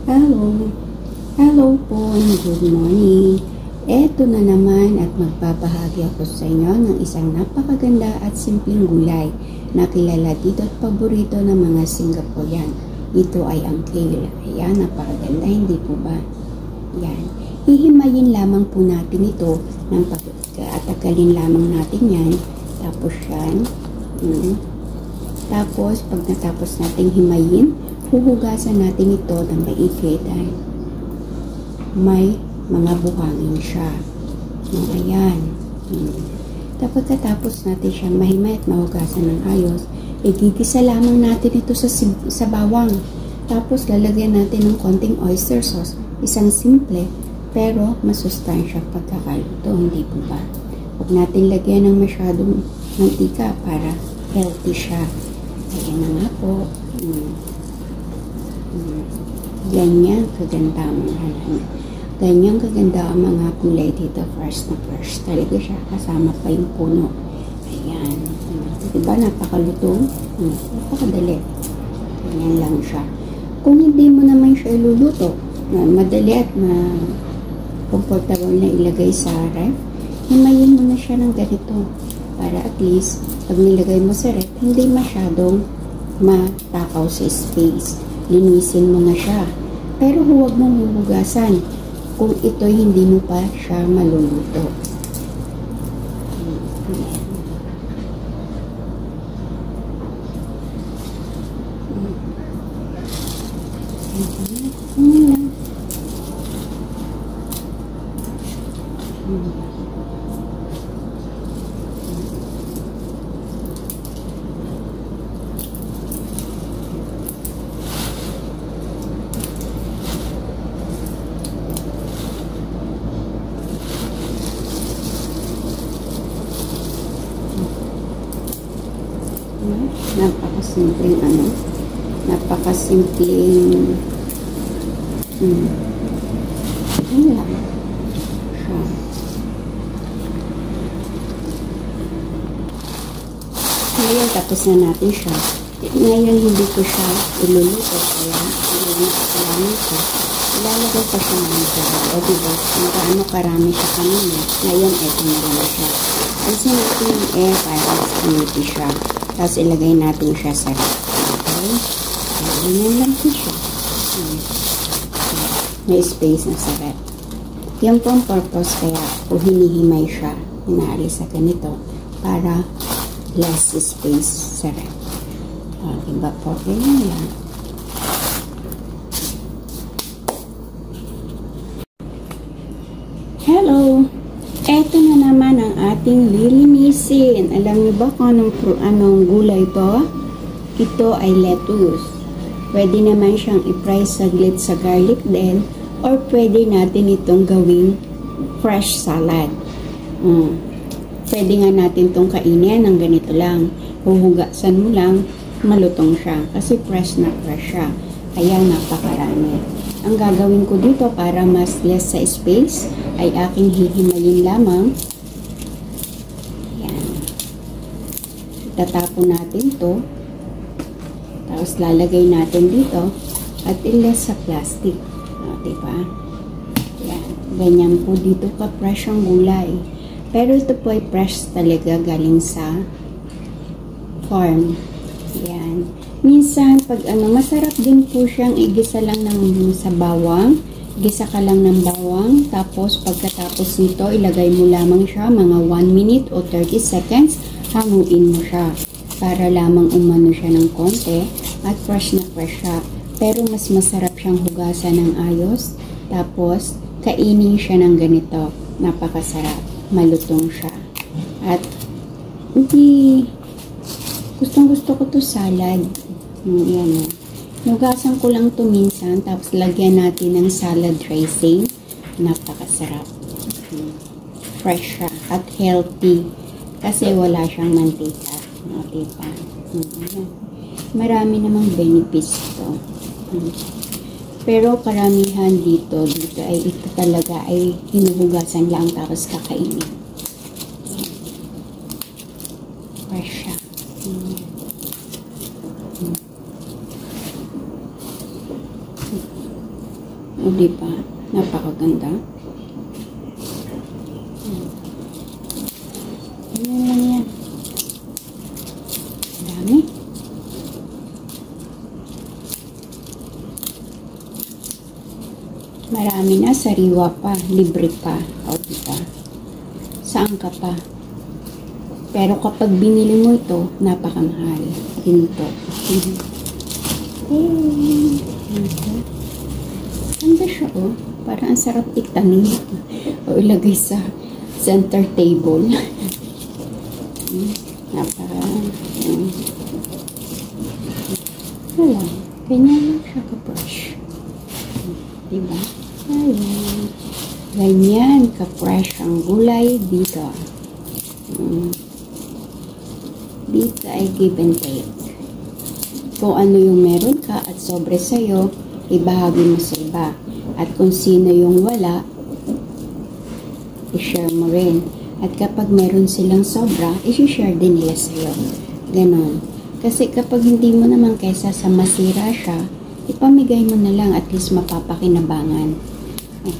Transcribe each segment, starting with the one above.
Hello! Hello po and good morning! Eto na naman at magbabahagi ako sa inyo ng isang napakaganda at simpleng gulay na kilala dito at paborito ng mga Singaporean. Ito ay ang kale. Ayan, napakaganda, hindi po ba? Ayan. Hihimayin lamang po natin ito ng pagkatagalin lamang natin yan. Tapos yan. Tapos, pag natapos natin himayin, huhugasan natin ito ng maigi dahil may mga buhangin siya. Ayan. Tapos katapos natin siyang mahimay at mahugasan ng ayos, igigisa lamang natin ito sa bawang. Tapos lalagyan natin ng konting oyster sauce. Isang simple pero masustansya pagkakaluto, hindi po ba? Huwag natin lagyan ng masyadong mantika para healthy siya. Ayan na nga po. Ganyan kaganda ang mga gulay dito. First na first. Talaga siya. Kasama pa yung puno. Ayan. Diba napakalutong? Napakadali. Ganyan lang siya. Kung hindi mo naman siya iluluto, madali at comfortable na ilagay sa ref, himayin mo na siya ng ganito. Para at least, pag nilagay mo sa ref, hindi masyadong matakaw sa space. Linisin mo na siya. Pero huwag mong huhugasan kung ito'y hindi mo pa siya maluluto. Napakasimpleng ano lang siya. Ngayon tapos na natin siya. Ngayon hindi ko siya iluluto kaya kailangan ko ilalagay pa siya ng dyan. O diba, gaano karami siya kanina. Ngayon eto na lang siya. Alisin natin yung air para sumiti siya. Tapos ilagay natin siya sa ref. Okay? Ganyan lang po siya. May space na sa ref. Yung po ang purpose kaya kung hinihimay siya, inaalis sa ganito para less space sa ref. Diba po? Ganyan lang. Hello! Eto na naman ang ating lilinisin. Alam niyo ba kung anong gulay to? Ito ay lettuce. Pwede naman siyang i-fry saglit sa garlic din or pwede natin itong gawing fresh salad. Pwede nga natin itong kainin ng ganito lang. Huhugasan mo lang, malutong siya. Kasi fresh na fresh siya. Kaya napakarami. Ang gagawin ko dito para mas less sa space ay aking hihimayin lamang. Ayan. Itatapon natin to. Tapos lalagay natin dito at iles sa plastic. Diba? Ayan. Ganyan po dito ka-fresh ang gulay. Pero ito po ay fresh talaga galing sa farm. Ayan. Minsan, pag masarap din po siyang igisa lang sa bawang. Gisa ka lang ng bawang. Tapos, pagkatapos nito, ilagay mo lamang siya mga 1 minute o 30 seconds. Hanguin mo siya. Para lamang umano siya ng konti. At fresh na fresh siya. Pero mas masarap siyang hugasan ng ayos. Tapos, kainin siya ng ganito. Napakasarap. Malutong siya. At, hindi... Gustong-gusto ko to salad. Yan. Nugasan ko lang to minsan. Tapos lagyan natin ng salad dressing. Napakasarap. Fresh siya. At healthy. Kasi wala siyang mantika. Diba? Marami namang benefits to. Pero karamihan dito ay ito talaga ay hinuhugasan lang tapos kakainin. Fresh siya. O, diba? Napakaganda. Ganyan lang yan. Dami. Marami na, sariwa pa, libre pa. O, diba? Saan ka pa? Pero kapag binili mo ito, napakamahal. Ginto. Ganda siya, oh. Parang ang sarap itanim. O ilagay sa center table. Napaka... wala. Ganyan lang siya ka-fresh. Diba? Ayan. Ganyan ka-fresh ang gulay dito. Dito ay give and take. Kung ano yung meron ka at sobre sa'yo, ibahagi mo sa iba. At kung sino yung wala, i-share mo rin. At kapag meron silang sobra, i-share din nila sa'yo. Ganon. Kasi kapag hindi mo naman kaysa sa masira siya, ipamigay mo na lang, at least mapapakinabangan.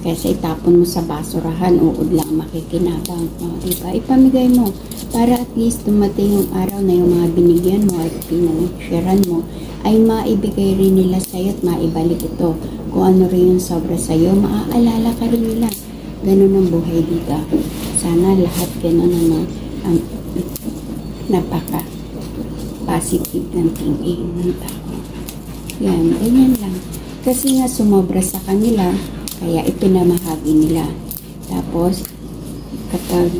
Kaysa itapon mo sa basurahan, uod lang makikinabang. O, diba? Ipamigay mo. Para at least dumating yung araw na yung mga binigyan mo at pinag-sharean mo, ay maibigay rin nila sa'yo at maibalik ito. Kung ano rin yung sobra sa'yo, maaalala ka rin nila. Ganun ang buhay dito. Sana lahat ganun ang napaka-positive ng thinking ng tao. Yan, ganyan lang. Kasi nga sumobra sa kanila, kaya ipinamahagi nila. Tapos, kapag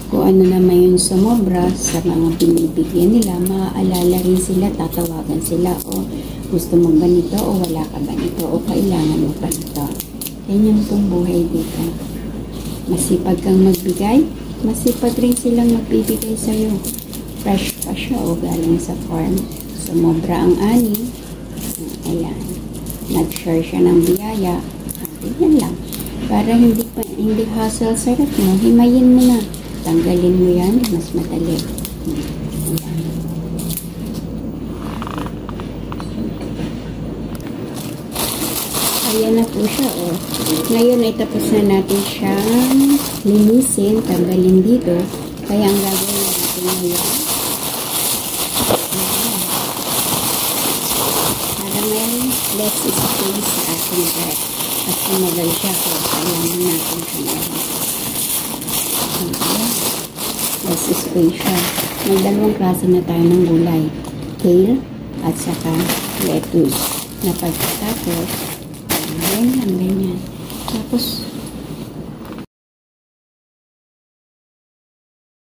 kung ano naman yung sumobra sa mga binibigyan nila, maaalala rin sila, tatawagan sila, o gusto mo ba nito, o wala ka ba nito, o kailangan mo pa nito. Ganyan pong buhay dito. Masipag kang magbigay, masipag rin silang magbibigay sa'yo. Fresh pa siya, o galing sa farm. Sumobra ang ani. Ayan. Nag-share siya ng biyaya. Ganyan lang. Para hindi hassle sa rep mo, himayin mo na. Tanggalin mo yan, mas madali. Ayan na po siya, oh. Ngayon ay tapos na natin siyang linisin, tanggalin dito. Kaya ang gagawin natin ngayon, para may less space sa ating rep. At tumagal siya, kaya kailangan natin siya ngayon. Less space siya. May dalawang klase na tayo ng gulay. Kale at saka lettuce. Na pagkatapos, ganyan. Tapos,